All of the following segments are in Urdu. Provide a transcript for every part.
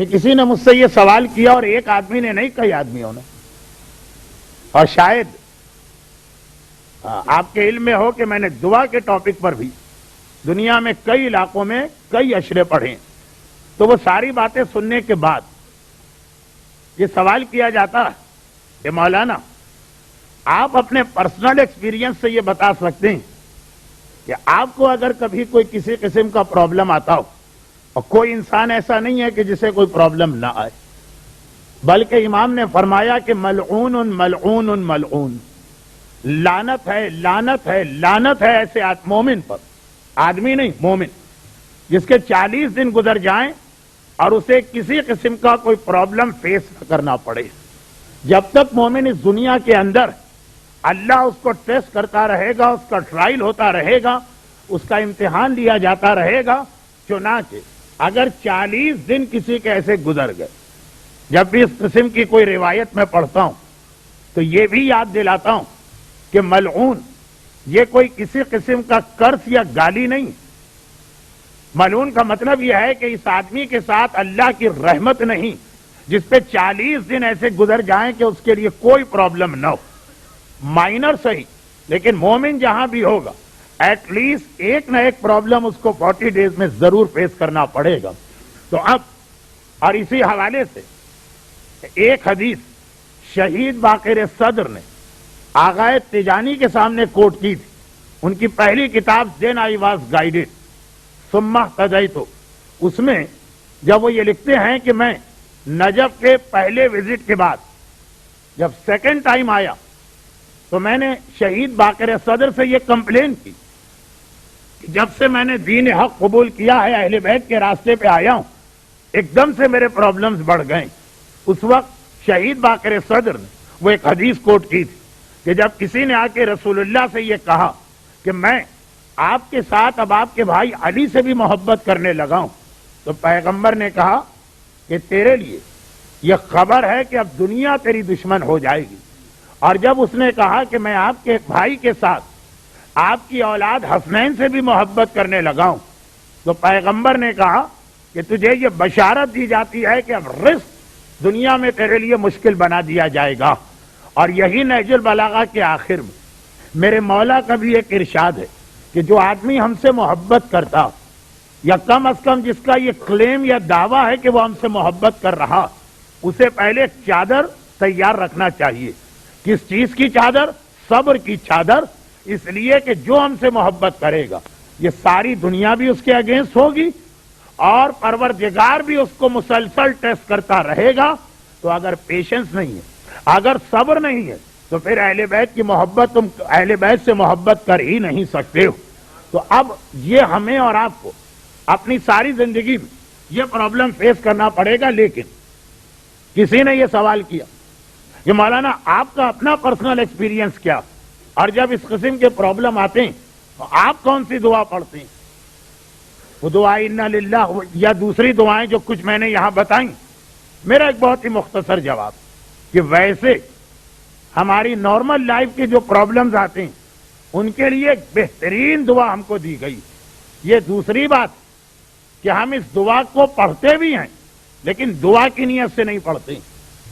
کہ کسی نے مجھ سے یہ سوال کیا اور ایک آدمی نے نہیں، کئی آدمیوں نے، اور شاید آپ کے علم میں ہو کہ میں نے دعا کے ٹاپک پر بھی دنیا میں کئی علاقوں میں کئی اشرے پڑھے، تو وہ ساری باتیں سننے کے بعد یہ سوال کیا جاتا ہے کہ مولانا آپ اپنے پرسنل ایکسپیرینس سے یہ بتا سکتے ہیں کہ آپ کو اگر کبھی کوئی کسی قسم کا پرابلم آتا ہو، اور کوئی انسان ایسا نہیں ہے کہ جسے کوئی پرابلم نہ آئے، بلکہ امام نے فرمایا کہ ملعون ملعون ملعون، لعنت ہے لعنت ہے لعنت ہے ایسے مومن پر، آدمی نہیں مومن، جس کے 40 دن گزر جائیں اور اسے کسی قسم کا کوئی پرابلم فیس نہ کرنا پڑے۔ جب تک مومن اس دنیا کے اندر، اللہ اس کو ٹیسٹ کرتا رہے گا، اس کا ٹرائل ہوتا رہے گا، اس کا امتحان لیا جاتا رہے گا۔ چنانچہ اگر 40 دن کسی کے ایسے گزر گئے، جب بھی اس قسم کی کوئی روایت میں پڑھتا ہوں تو یہ بھی یاد دلاتا ہوں کہ ملعون یہ کوئی کسی قسم کا قرض یا گالی نہیں، ملعون کا مطلب یہ ہے کہ اس آدمی کے ساتھ اللہ کی رحمت نہیں، جس پہ 40 دن ایسے گزر جائیں کہ اس کے لیے کوئی پرابلم نہ ہو، مائنر صحیح، لیکن مومن جہاں بھی ہوگا ایٹ لیسٹ ایک نہ ایک پرابلم اس کو 40 ڈیز میں ضرور فیس کرنا پڑے گا۔ تو اب اور اسی حوالے سے ایک حدیث شہید باقر صدر نے آغا تجانی کے سامنے کوٹ کی تھی، ان کی پہلی کتاب دین آئی واز گائیڈڈ ثم اہتدیت، اس میں جب وہ یہ لکھتے ہیں کہ میں نجف کے پہلے وزٹ کے بعد جب سیکنڈ ٹائم آیا تو میں نے شہید باقر صدر سے یہ کمپلین کی کہ جب سے میں نے دین حق قبول کیا ہے، اہل بیت کے راستے پہ آیا ہوں، ایک دم سے میرے پرابلمز بڑھ گئے۔ اس وقت شہید باقر صدر نے وہ ایک حدیث کوٹ کی تھی کہ جب کسی نے آ کے رسول اللہ سے یہ کہا کہ میں آپ کے ساتھ اب آپ کے بھائی علی سے بھی محبت کرنے لگا ہوں، تو پیغمبر نے کہا کہ تیرے لیے یہ خبر ہے کہ اب دنیا تیری دشمن ہو جائے گی۔ اور جب اس نے کہا کہ میں آپ کے بھائی کے ساتھ آپ کی اولاد حسنین سے بھی محبت کرنے لگا ہوں، تو پیغمبر نے کہا کہ تجھے یہ بشارت دی جاتی ہے کہ اب رزق دنیا میں تیرے لیے مشکل بنا دیا جائے گا۔ اور یہی نہج البلاغہ کے آخر میں میرے مولا کا بھی ایک ارشاد ہے کہ جو آدمی ہم سے محبت کرتا، یا کم از کم جس کا یہ کلیم یا دعویٰ ہے کہ وہ ہم سے محبت کر رہا، اسے پہلے ایک چادر تیار رکھنا چاہیے۔ کس چیز کی چادر؟ صبر کی چادر، اس لیے کہ جو ہم سے محبت کرے گا یہ ساری دنیا بھی اس کے اگینسٹ ہوگی اور پروردگار بھی اس کو مسلسل ٹیسٹ کرتا رہے گا۔ تو اگر پیشنس نہیں ہے، اگر صبر نہیں ہے، تو پھر اہل بیت کی محبت تم اہل بیت سے محبت کر ہی نہیں سکتے ہو۔ تو اب یہ ہمیں اور آپ کو اپنی ساری زندگی میں یہ پرابلم فیس کرنا پڑے گا۔ لیکن کسی نے یہ سوال کیا کہ مولانا آپ کا اپنا پرسنل ایکسپیرینس کیا، اور جب اس قسم کے پرابلم آتے ہیں تو آپ کون سی دعا پڑھتے ہیں؟ وہ دعا انا للہ یا دوسری دعائیں جو کچھ میں نے یہاں بتائیں؟ میرا ایک بہت ہی مختصر جواب کہ ویسے ہماری نارمل لائف کے جو پرابلمز آتے ہیں ان کے لیے ایک بہترین دعا ہم کو دی گئی۔ یہ دوسری بات کہ ہم اس دعا کو پڑھتے بھی ہیں لیکن دعا کی نیت سے نہیں پڑھتے،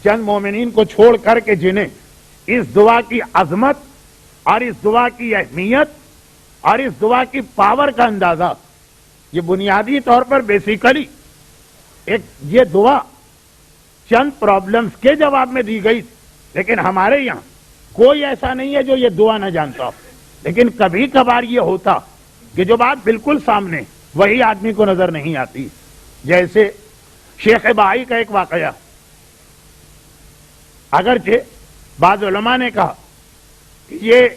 چند مومنین کو چھوڑ کر کے جنہیں اس دعا کی عظمت اور اس دعا کی اہمیت اور اس دعا کی پاور کا اندازہ، یہ بنیادی طور پر بیسیکلی ایک یہ دعا چند پرابلمز کے جواب میں دی گئی، لیکن ہمارے یہاں کوئی ایسا نہیں ہے جو یہ دعا نہ جانتا، لیکن کبھی کبھار یہ ہوتا کہ جو بات بالکل سامنے وہی آدمی کو نظر نہیں آتی۔ جیسے شیخ بہائی کا ایک واقعہ، اگرچہ بعض علماء نے کہا کہ یہ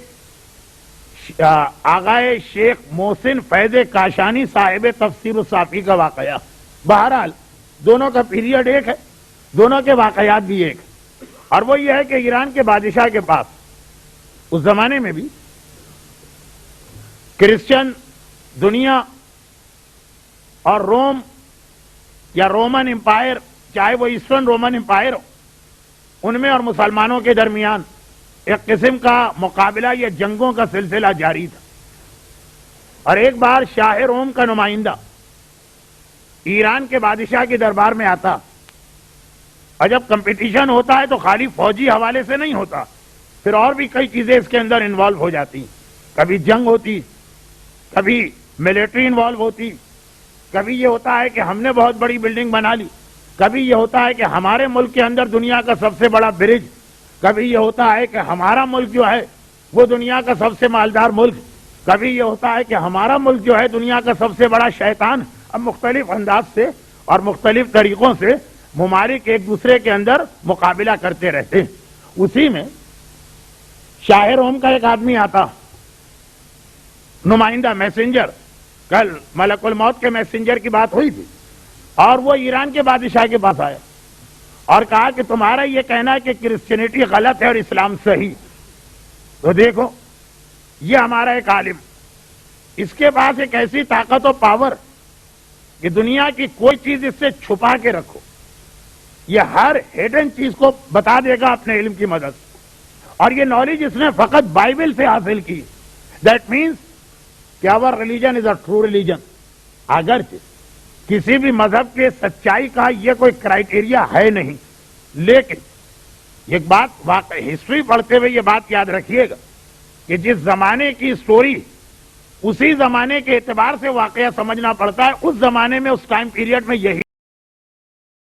آغائے شیخ محسن فیض کاشانی صاحب تفسیر الصافی کا واقعہ، بہرحال دونوں کا پیریڈ ایک ہے، دونوں کے واقعات بھی ایک ہے، اور وہ یہ ہے کہ ایران کے بادشاہ کے پاس اس زمانے میں بھی کرسچن دنیا اور روم یا رومن امپائر، چاہے وہ ایسٹرن رومن امپائر ہو، ان میں اور مسلمانوں کے درمیان ایک قسم کا مقابلہ یا جنگوں کا سلسلہ جاری تھا۔ اور ایک بار شاہ روم کا نمائندہ ایران کے بادشاہ کے دربار میں آتا اور جب کمپٹیشن ہوتا ہے تو خالی فوجی حوالے سے نہیں ہوتا، پھر اور بھی کئی چیزیں اس کے اندر انوالو ہو جاتی، کبھی جنگ ہوتی، کبھی ملٹری انوالو ہوتی، کبھی یہ ہوتا ہے کہ ہم نے بہت بڑی بلڈنگ بنا لی، کبھی یہ ہوتا ہے کہ ہمارے ملک کے اندر دنیا کا سب سے بڑا برج، کبھی یہ ہوتا ہے کہ ہمارا ملک جو ہے وہ دنیا کا سب سے مالدار ملک، کبھی یہ ہوتا ہے کہ ہمارا ملک جو ہے دنیا کا سب سے بڑا شیطان۔ اب مختلف انداز سے اور مختلف طریقوں سے ممالک ایک دوسرے کے اندر مقابلہ کرتے رہتے ہیں۔ اسی میں شاہ روم کا ایک آدمی آتا، نمائندہ، میسنجر، کل ملک الموت کے میسنجر کی بات ہوئی تھی، اور وہ ایران کے بادشاہ کے پاس آیا اور کہا کہ تمہارا یہ کہنا ہے کہ کرسچینٹی غلط ہے اور اسلام صحیح، تو دیکھو یہ ہمارا ایک عالم، اس کے پاس ایک ایسی طاقت و پاور کہ دنیا کی کوئی چیز اس سے چھپا کے رکھو، یہ ہر ہیڈن چیز کو بتا دے گا اپنے علم کی مدد سے، اور یہ نالج اس نے فقط بائبل سے حاصل کی۔ دیٹ مینس کہ our religion is a true religion. اگرچہ کسی بھی مذہب کے سچائی کا یہ کوئی کرائیٹیریا ہے نہیں، لیکن ایک بات واقعی ہسٹری پڑھتے ہوئے یہ بات یاد رکھیے گا کہ جس زمانے کی سٹوری اسی زمانے کے اعتبار سے واقعہ سمجھنا پڑتا ہے، اس زمانے میں اس ٹائم پیریڈ میں یہی